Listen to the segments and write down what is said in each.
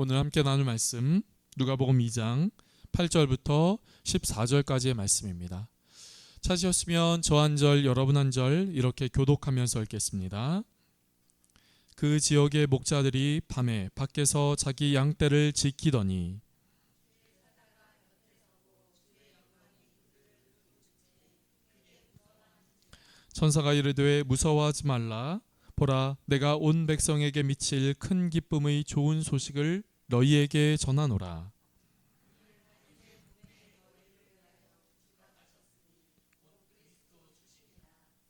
오늘 함께 나눌 말씀 누가복음 2장 8절부터 14절까지의 말씀입니다. 찾으셨으면 저 한 절 여러분 한 절 이렇게 교독하면서 읽겠습니다. 그 지역의 목자들이 밤에 밖에서 자기 양떼를 지키더니 천사가 이르되 무서워하지 말라. 보라, 내가 온 백성에게 미칠 큰 기쁨의 좋은 소식을 너희에게 전하노라.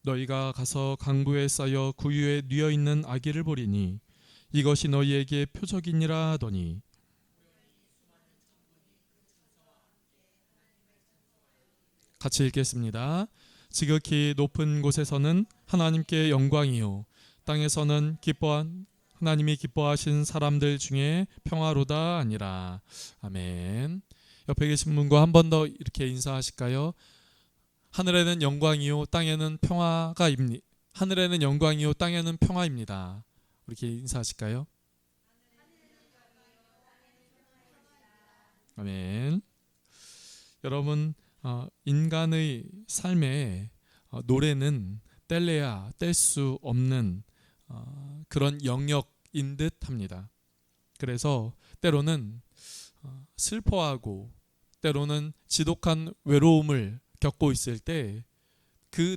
너희가 가서 강부에 쌓여 구유에 뉘어 있는 아기를 보리니 이것이 너희에게 표적이니라 하더니 같이 읽겠습니다. 지극히 높은 곳에서는 하나님께 영광이요 땅에서는 하나님이 기뻐하신 사람들 중에 평화로다 아니라. 아멘. 옆에 계신 분과 한 번 더 이렇게 인사하실까요? 하늘에는 영광이요 땅에는 하늘에는 영광이요 땅에는 평화입니다. 이렇게 인사하실까요? 아멘. 여러분, 인간의 삶에 노래는 뗄래야 뗄 수 없는 그런 영역인 듯 합니다. 그래서 때로는 슬퍼하고 때로는 지독한 외로움을 겪고 있을 때 그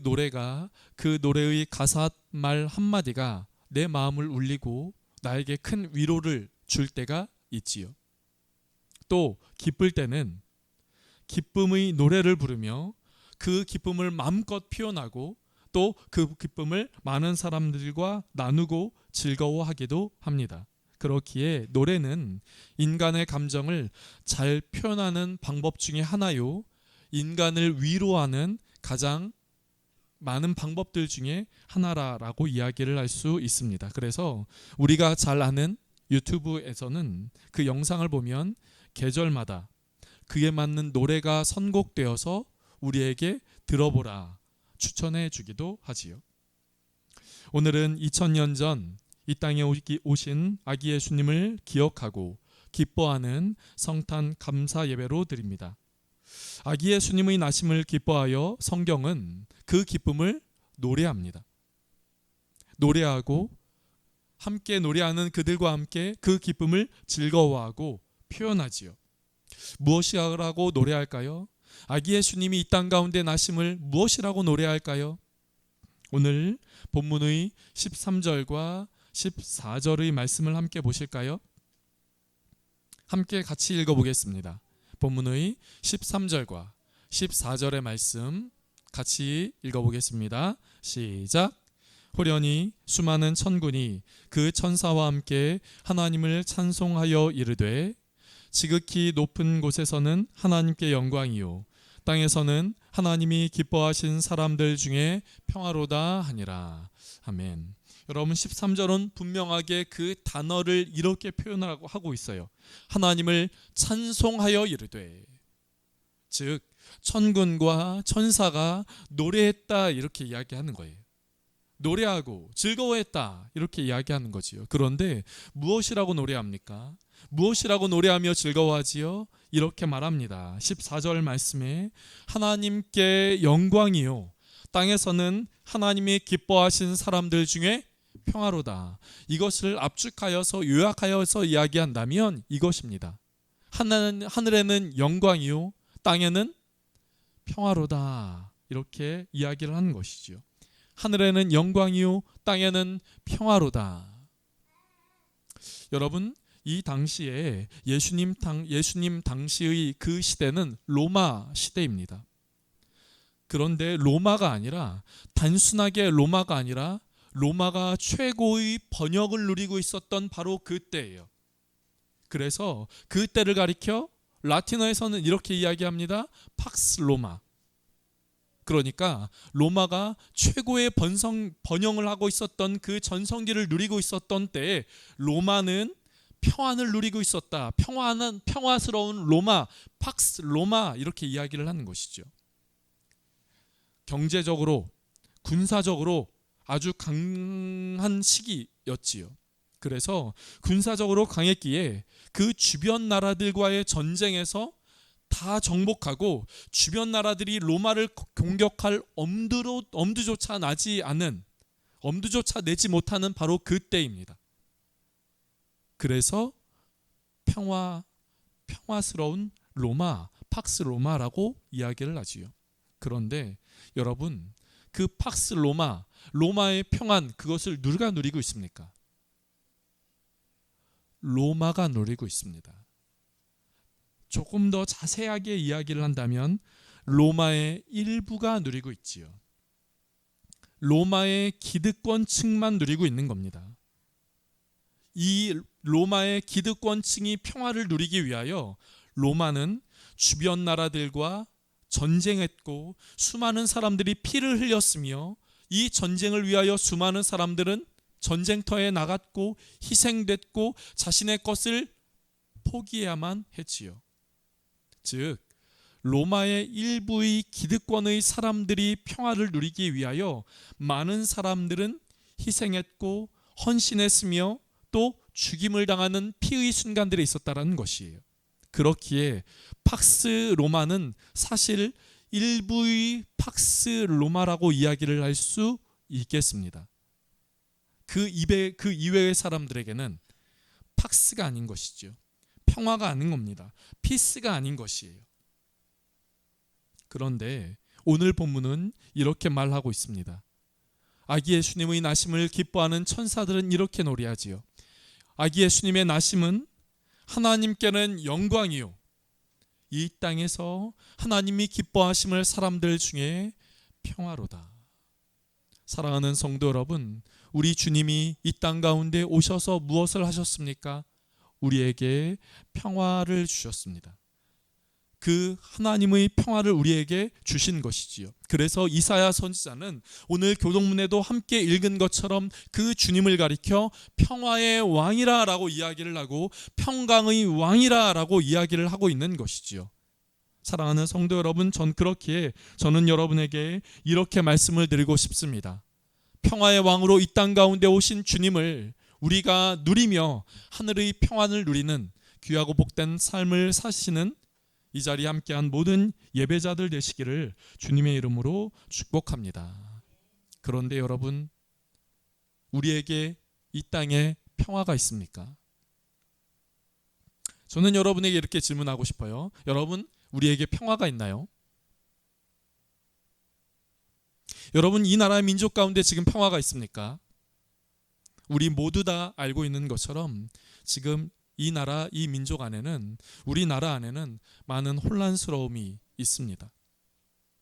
노래의 가사 말 한마디가 내 마음을 울리고 나에게 큰 위로를 줄 때가 있지요. 또 기쁠 때는 기쁨의 노래를 부르며 그 기쁨을 마음껏 표현하고 또 그 기쁨을 많은 사람들과 나누고 즐거워하기도 합니다. 그렇기에 노래는 인간의 감정을 잘 표현하는 방법 중에 하나요. 인간을 위로하는 가장 많은 방법들 중에 하나라고 이야기를 할 수 있습니다. 그래서 우리가 잘 아는 유튜브에서는 그 영상을 보면 계절마다 그에 맞는 노래가 선곡되어서 우리에게 들어보라 추천해 주기도 하지요. 오늘은 2000년 전 이 땅에 오신 아기 예수님을 기억하고 기뻐하는 성탄 감사 예배로 드립니다. 아기 예수님의 나심을 기뻐하여 성경은 그 기쁨을 노래합니다. 노래하고 함께 노래하는 그들과 함께 그 기쁨을 즐거워하고 표현하지요. 무엇이라고 노래할까요? 아기 예수님이 이 땅 가운데 나심을 무엇이라고 노래할까요? 오늘 본문의 13절과 14절의 말씀을 함께 보실까요? 함께 같이 읽어보겠습니다. 본문의 13절과 14절의 말씀 같이 읽어보겠습니다. 시작. 호련히 수많은 천군이 그 천사와 함께 하나님을 찬송하여 이르되 지극히 높은 곳에서는 하나님께 영광이요 땅에서는 하나님이 기뻐하신 사람들 중에 평화로다 하니라. 아멘. 여러분 13절은 분명하게 그 단어를 이렇게 표현하고 하고 있어요. 하나님을 찬송하여 이르되, 즉 천군과 천사가 노래했다 이렇게 이야기하는 거예요. 노래하고 즐거워했다 이렇게 이야기하는 거지요. 그런데 무엇이라고 노래합니까? 무엇이라고 노래하며 즐거워하지요? 이렇게 말합니다. 14절 말씀에 하나님께 영광이요 땅에서는 하나님이 기뻐하신 사람들 중에 평화로다. 이것을 압축하여서 요약하여서 이야기한다면 이것입니다. 하늘에는 영광이요 땅에는 평화로다 이렇게 이야기를 하는 것이죠. 하늘에는 영광이요 땅에는 평화로다. 여러분 이 당시에 예수님 당시의 그 시대는 로마 시대입니다. 그런데 단순하게 로마가 아니라 로마가 최고의 번역을 누리고 있었던 바로 그때예요. 그래서 그때를 가리켜 라틴어에서는 이렇게 이야기합니다. 팍스 로마. 그러니까 로마가 최고의 번영을 하고 있었던 그 전성기를 누리고 있었던 때에 로마는 평안을 누리고 있었다. 평화스러운 로마, 팍스 로마 이렇게 이야기를 하는 것이죠. 경제적으로, 군사적으로 아주 강한 시기였지요. 그래서 군사적으로 강했기에 그 주변 나라들과의 전쟁에서 다 정복하고 주변 나라들이 로마를 공격할 엄두조차 내지 못하는 바로 그때입니다. 그래서 평화스러운 로마, 팍스 로마라고 이야기를 하지요. 그런데 여러분, 그 팍스 로마의 평안, 그것을 누가 누리고 있습니까? 로마가 누리고 있습니다. 조금 더 자세하게 이야기를 한다면 로마의 일부가 누리고 있지요. 로마의 기득권층만 누리고 있는 겁니다. 이 로마의 기득권층이 평화를 누리기 위하여 로마는 주변 나라들과 전쟁했고 수많은 사람들이 피를 흘렸으며 이 전쟁을 위하여 수많은 사람들은 전쟁터에 나갔고 희생됐고 자신의 것을 포기해야만 했지요. 즉 로마의 일부의 기득권의 사람들이 평화를 누리기 위하여 많은 사람들은 희생했고 헌신했으며 또 죽임을 당하는 피의 순간들이 있었다는 것이에요. 그렇기에 팍스 로마는 사실 일부의 팍스 로마라고 이야기를 할 수 있겠습니다. 그 이외의 사람들에게는 팍스가 아닌 것이죠. 평화가 아닌 겁니다. 피스가 아닌 것이에요. 그런데 오늘 본문은 이렇게 말하고 있습니다. 아기 예수님의 나심을 기뻐하는 천사들은 이렇게 노래하지요. 아기 예수님의 나심은 하나님께는 영광이요, 이 땅에서 하나님이 기뻐하심을 사람들 중에 평화로다. 사랑하는 성도 여러분, 우리 주님이 이 땅 가운데 오셔서 무엇을 하셨습니까? 우리에게 평화를 주셨습니다. 그 하나님의 평화를 우리에게 주신 것이지요. 그래서 이사야 선지자는 오늘 교동문에도 함께 읽은 것처럼 그 주님을 가리켜 평화의 왕이라 라고 이야기를 하고 평강의 왕이라 라고 이야기를 하고 있는 것이지요. 사랑하는 성도 여러분, 그렇기에 저는 여러분에게 이렇게 말씀을 드리고 싶습니다. 평화의 왕으로 이 땅 가운데 오신 주님을 우리가 누리며 하늘의 평안을 누리는 귀하고 복된 삶을 사시는 이 자리에 함께한 모든 예배자들 되시기를 주님의 이름으로 축복합니다. 그런데 여러분, 우리에게 이 땅에 평화가 있습니까? 저는 여러분에게 이렇게 질문하고 싶어요. 여러분, 우리에게 평화가 있나요? 여러분, 이 나라의 민족 가운데 지금 평화가 있습니까? 우리 모두 다 알고 있는 것처럼 지금 이 나라, 이 민족 안에는, 우리나라 안에는 많은 혼란스러움이 있습니다.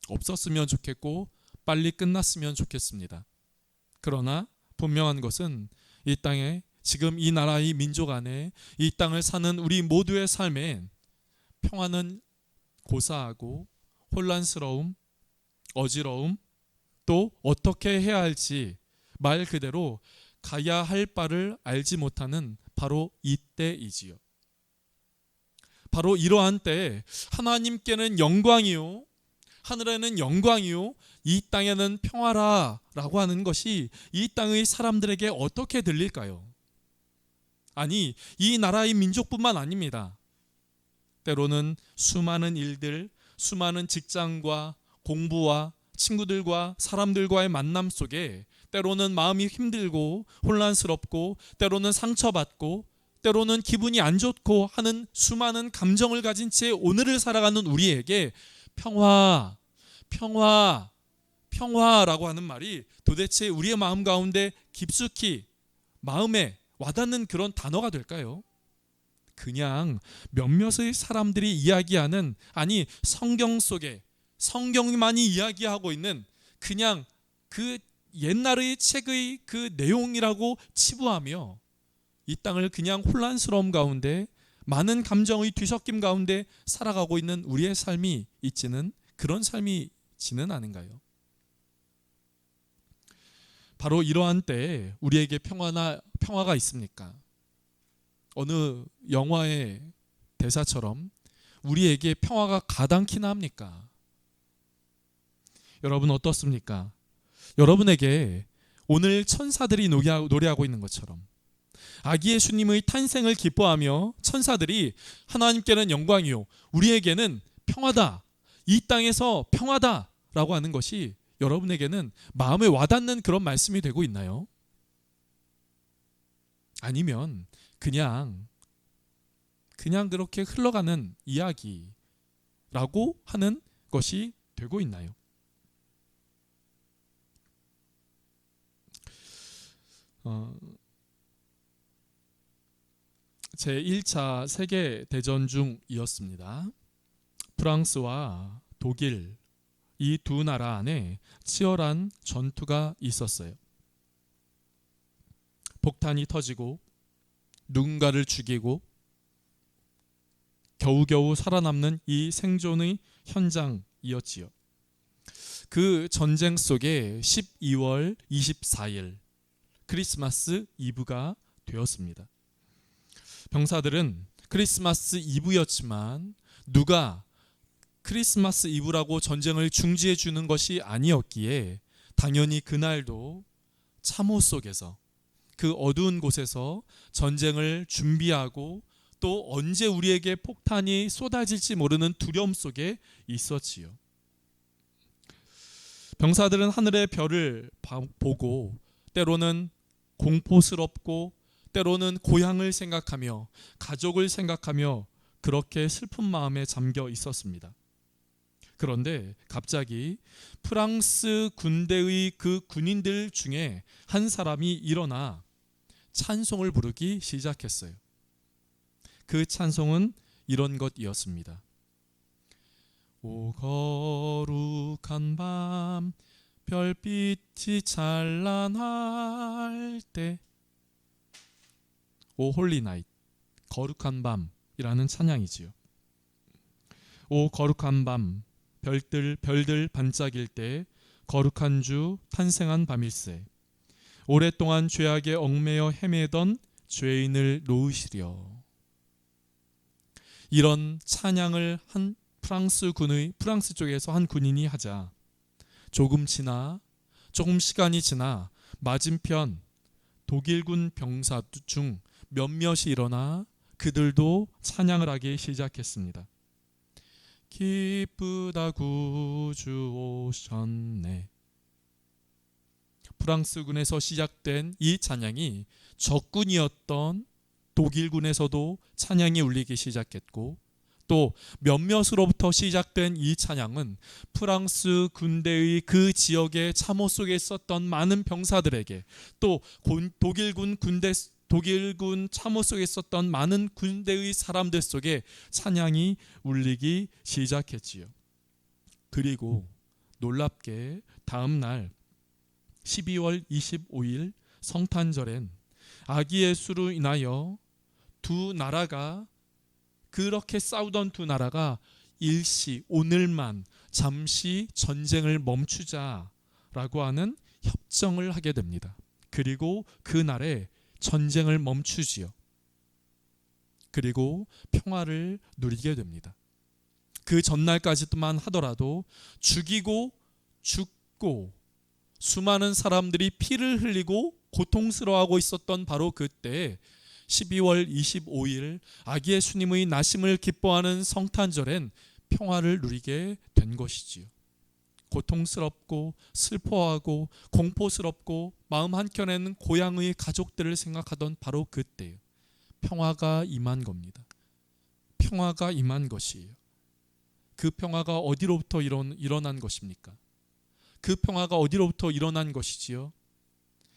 없었으면 좋겠고 빨리 끝났으면 좋겠습니다. 그러나 분명한 것은 이 땅에, 지금 이 나라의 민족 안에, 이 땅을 사는 우리 모두의 삶에 평화는 고사하고 혼란스러움, 어지러움, 또 어떻게 해야 할지 말 그대로 가야 할 바를 알지 못하는 바로 이때이지요. 바로 이러한 때에 하나님께는 영광이요, 하늘에는 영광이요, 이 땅에는 평화라 라고 하는 것이 이 땅의 사람들에게 어떻게 들릴까요? 아니, 이 나라의 민족뿐만 아닙니다. 때로는 수많은 일들, 수많은 직장과 공부와 친구들과 사람들과의 만남 속에 때로는 마음이 힘들고 혼란스럽고 때로는 상처받고 때로는 기분이 안 좋고 하는 수많은 감정을 가진 채 오늘을 살아가는 우리에게 평화라고 하는 말이 도대체 우리의 마음 가운데 깊숙이 마음에 와닿는 그런 단어가 될까요? 그냥 몇몇의 사람들이 이야기하는, 아니 성경 속에 성경만이 이야기하고 있는 그냥 그 옛날의 책의 그 내용이라고 치부하며 이 땅을 그냥 혼란스러움 가운데 많은 감정의 뒤섞임 가운데 살아가고 있는 우리의 삶이 있지는, 그런 삶이 있지는 않은가요? 바로 이러한 때에 우리에게 평화가 있습니까? 어느 영화의 대사처럼 우리에게 평화가 가당키나 합니까? 여러분 어떻습니까? 여러분에게 오늘 천사들이 노래하고 있는 것처럼 아기 예수님의 탄생을 기뻐하며 천사들이 하나님께는 영광이요 우리에게는 평화다, 이 땅에서 평화다 라고 하는 것이 여러분에게는 마음에 와닿는 그런 말씀이 되고 있나요? 아니면 그냥 그렇게 흘러가는 이야기라고 하는 것이 되고 있나요? 제1차 세계대전 중이었습니다. 프랑스와 독일 이 두 나라 안에 치열한 전투가 있었어요. 폭탄이 터지고 누군가를 죽이고 겨우겨우 살아남는 이 생존의 현장이었지요. 그 전쟁 속에 12월 24일 크리스마스 이브가 되었습니다. 병사들은 크리스마스 이브였지만 누가 크리스마스 이브라고 전쟁을 중지해 주는 것이 아니었기에 당연히 그날도 참호 속에서 그 어두운 곳에서 전쟁을 준비하고 또 언제 우리에게 폭탄이 쏟아질지 모르는 두려움 속에 있었지요. 병사들은 하늘의 별을 보고 때로는 공포스럽고 때로는 고향을 생각하며 가족을 생각하며 그렇게 슬픈 마음에 잠겨 있었습니다. 그런데 갑자기 프랑스 군대의 그 군인들 중에 한 사람이 일어나 찬송을 부르기 시작했어요. 그 찬송은 이런 것이었습니다. 오 거룩한 밤 별빛이 찬란할 때, 오 홀리 나잇, 거룩한 밤이라는 찬양이지요. 오 거룩한 밤 별들 반짝일 때 거룩한 주 탄생한 밤일세. 오랫동안 죄악에 얽매여 헤매던 죄인을 놓으시려. 이런 찬양을 한 프랑스 쪽에서 한 군인이 하자 조금 시간이 지나 맞은편 독일군 병사 중 몇몇이 일어나 그들도 찬양을 하기 시작했습니다. 기쁘다 구주 오셨네. 프랑스군에서 시작된 이 찬양이 적군이었던 독일군에서도 찬양이 울리기 시작했고, 또 몇몇으로부터 시작된 이 찬양은 프랑스 군대의 그 지역의 참호 속에 있었던 많은 병사들에게, 또 독일군 참호 속에 있었던 많은 군대의 사람들 속에 찬양이 울리기 시작했지요. 그리고 놀랍게 다음 날 12월 25일 성탄절엔 아기 예수로 인하여 두 나라가, 그렇게 싸우던 두 나라가 일시 오늘만 잠시 전쟁을 멈추자라고 하는 협정을 하게 됩니다. 그리고 그날에 전쟁을 멈추지요. 그리고 평화를 누리게 됩니다. 그 전날까지만 하더라도 죽이고 죽고 수많은 사람들이 피를 흘리고 고통스러워하고 있었던 바로 그때 12월 25일 아기 예수님의 나심을 기뻐하는 성탄절엔 평화를 누리게 된 것이지요. 고통스럽고 슬퍼하고 공포스럽고 마음 한켠에는 고향의 가족들을 생각하던 바로 그때요. 평화가 임한 겁니다. 평화가 임한 것이에요. 그 평화가 어디로부터 일어난 것입니까? 그 평화가 어디로부터 일어난 것이지요?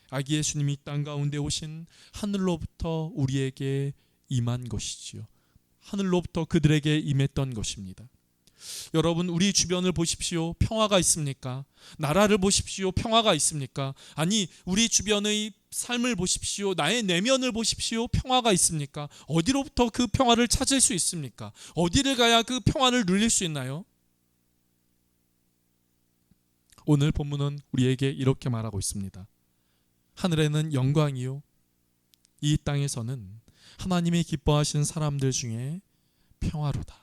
아기 예수님이 땅 가운데 오신 하늘로부터 우리에게 임한 것이지요. 하늘로부터 그들에게 임했던 것입니다. 여러분, 우리 주변을 보십시오. 평화가 있습니까? 나라를 보십시오. 평화가 있습니까? 아니, 우리 주변의 삶을 보십시오. 나의 내면을 보십시오. 평화가 있습니까? 어디로부터 그 평화를 찾을 수 있습니까? 어디를 가야 그 평화를 누릴 수 있나요? 오늘 본문은 우리에게 이렇게 말하고 있습니다. 하늘에는 영광이요, 이 땅에서는 하나님이 기뻐하시는 사람들 중에 평화로다.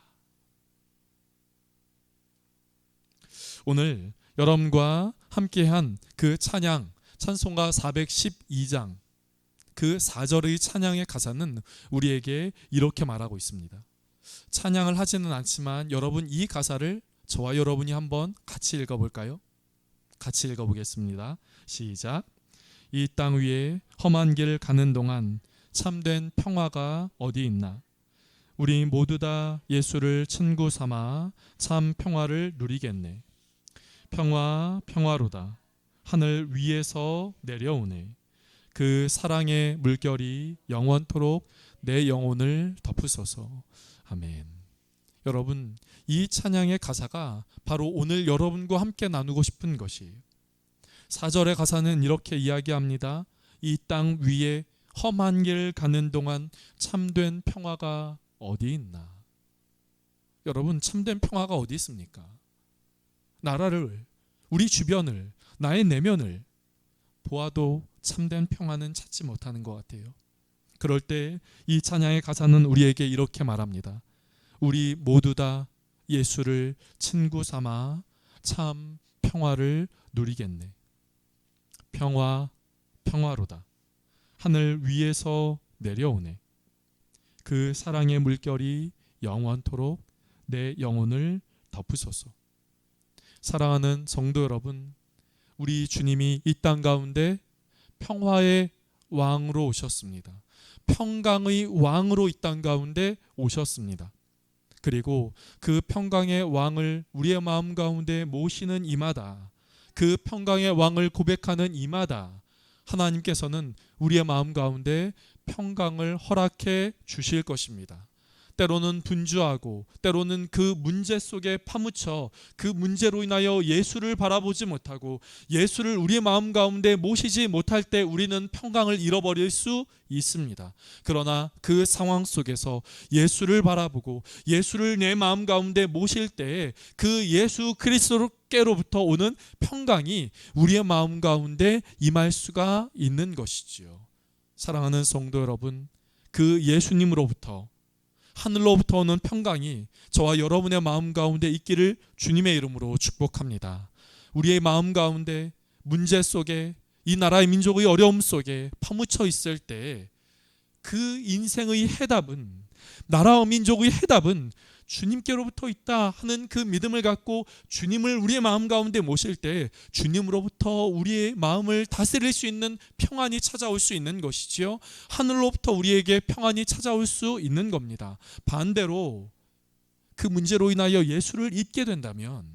오늘 여러분과 함께한 그 찬송가 412장, 그 4절의 찬양의 가사는 우리에게 이렇게 말하고 있습니다. 찬양을 하지는 않지만 여러분 이 가사를 저와 여러분이 한번 같이 읽어볼까요? 같이 읽어보겠습니다. 시작. 이 땅 위에 험한 길 가는 동안 참된 평화가 어디 있나? 우리 모두 다 예수를 친구 삼아 참 평화를 누리겠네. 평화 평화로다. 하늘 위에서 내려오네. 그 사랑의 물결이 영원토록 내 영혼을 덮으소서. 아멘. 여러분, 이 찬양의 가사가 바로 오늘 여러분과 함께 나누고 싶은 것이에요. 4절의 가사는 이렇게 이야기합니다. 이 땅 위에 험한 길 가는 동안 참된 평화가 어디 있나? 여러분, 참된 평화가 어디 있습니까? 나라를, 우리 주변을, 나의 내면을 보아도 참된 평화는 찾지 못하는 것 같아요. 그럴 때 이 찬양의 가사는 우리에게 이렇게 말합니다. 우리 모두 다 예수를 친구 삼아 참 평화를 누리겠네. 평화 평화로다. 하늘 위에서 내려오네. 그 사랑의 물결이 영원토록 내 영혼을 덮으소서. 사랑하는 성도 여러분, 우리 주님이 이 땅 가운데 평화의 왕으로 오셨습니다. 평강의 왕으로 이 땅 가운데 오셨습니다. 그리고 그 평강의 왕을 우리의 마음 가운데 모시는 이마다, 그 평강의 왕을 고백하는 이마다 하나님께서는 우리의 마음 가운데 평강을 허락해 주실 것입니다. 때로는 분주하고 때로는 그 문제 속에 파묻혀 그 문제로 인하여 예수를 바라보지 못하고 예수를 우리의 마음 가운데 모시지 못할 때 우리는 평강을 잃어버릴 수 있습니다. 그러나 그 상황 속에서 예수를 바라보고 예수를 내 마음 가운데 모실 때 그 예수 그리스도께로부터 오는 평강이 우리의 마음 가운데 임할 수가 있는 것이지요. 사랑하는 성도 여러분, 그 예수님으로부터 하늘로부터 오는 평강이 저와 여러분의 마음 가운데 있기를 주님의 이름으로 축복합니다. 우리의 마음 가운데 문제 속에 이 나라의 민족의 어려움 속에 파묻혀 있을 때 그 인생의 해답은, 나라와 민족의 해답은 주님께로부터 있다 하는 그 믿음을 갖고 주님을 우리의 마음 가운데 모실 때 주님으로부터 우리의 마음을 다스릴 수 있는 평안이 찾아올 수 있는 것이지요. 하늘로부터 우리에게 평안이 찾아올 수 있는 겁니다. 반대로 그 문제로 인하여 예수를 잊게 된다면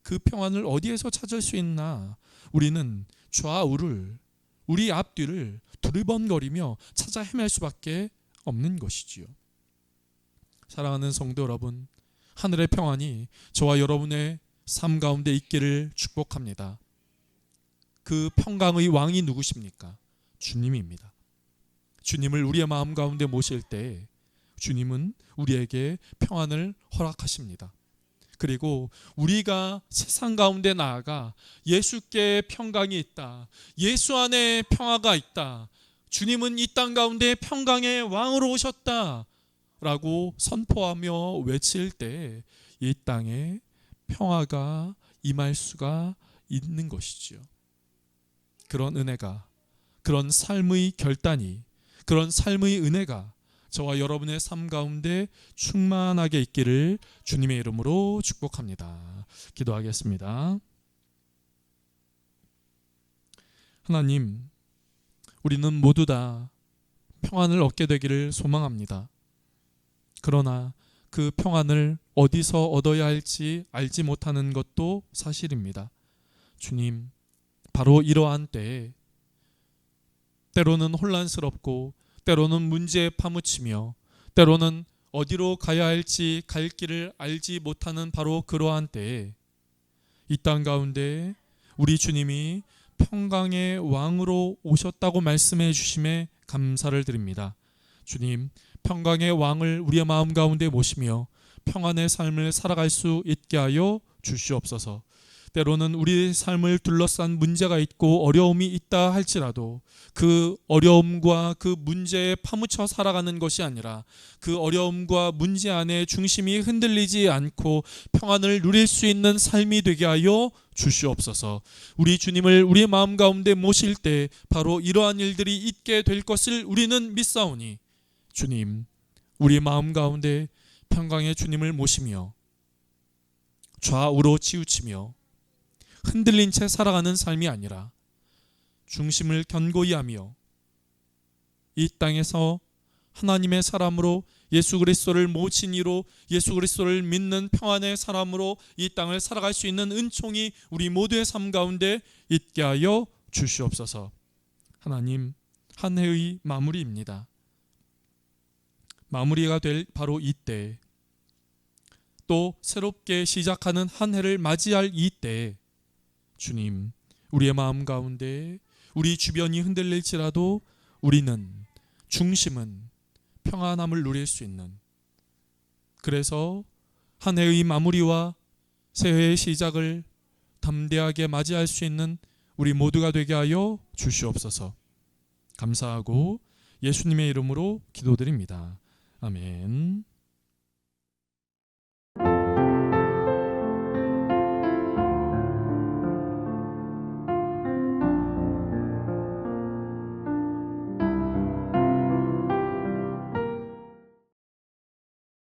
그 평안을 어디에서 찾을 수 있나? 우리는 좌우를, 우리 앞뒤를 두리번거리며 찾아 헤맬 수밖에 없는 것이지요. 사랑하는 성도 여러분, 하늘의 평안이 저와 여러분의 삶 가운데 있기를 축복합니다. 그 평강의 왕이 누구십니까? 주님입니다. 주님을 우리의 마음 가운데 모실 때 주님은 우리에게 평안을 허락하십니다. 그리고 우리가 세상 가운데 나아가 예수께 평강이 있다, 예수 안에 평화가 있다, 주님은 이 땅 가운데 평강의 왕으로 오셨다 라고 선포하며 외칠 때 이 땅에 평화가 임할 수가 있는 것이지요. 그런 은혜가, 그런 삶의 결단이, 그런 삶의 은혜가 저와 여러분의 삶 가운데 충만하게 있기를 주님의 이름으로 축복합니다. 기도하겠습니다. 하나님, 우리는 모두 다 평안을 얻게 되기를 소망합니다. 그러나 그 평안을 어디서 얻어야 할지 알지 못하는 것도 사실입니다. 주님, 바로 이러한 때에 때로는 혼란스럽고 때로는 문제에 파묻히며 때로는 어디로 가야 할지 갈 길을 알지 못하는 바로 그러한 때에 이 땅 가운데 우리 주님이 평강의 왕으로 오셨다고 말씀해 주심에 감사를 드립니다. 주님, 평강의 왕을 우리의 마음 가운데 모시며 평안의 삶을 살아갈 수 있게 하여 주시옵소서. 때로는 우리의 삶을 둘러싼 문제가 있고 어려움이 있다 할지라도 그 어려움과 그 문제에 파묻혀 살아가는 것이 아니라 그 어려움과 문제 안에 중심이 흔들리지 않고 평안을 누릴 수 있는 삶이 되게 하여 주시옵소서. 우리 주님을 우리의 마음 가운데 모실 때 바로 이러한 일들이 있게 될 것을 우리는 믿사오니 주님, 우리 마음 가운데 평강의 주님을 모시며 좌우로 치우치며 흔들린 채 살아가는 삶이 아니라 중심을 견고히 하며 이 땅에서 하나님의 사람으로 예수 그리스도를 모신 이로 예수 그리스도를 믿는 평안의 사람으로 이 땅을 살아갈 수 있는 은총이 우리 모두의 삶 가운데 있게 하여 주시옵소서. 하나님, 한 해의 마무리입니다. 마무리가 될 바로 이때, 또 새롭게 시작하는 한 해를 맞이할 이때 주님, 우리의 마음 가운데 우리 주변이 흔들릴지라도 우리는 중심은 평안함을 누릴 수 있는, 그래서 한 해의 마무리와 새해의 시작을 담대하게 맞이할 수 있는 우리 모두가 되게 하여 주시옵소서. 감사하고 예수님의 이름으로 기도드립니다. 아멘.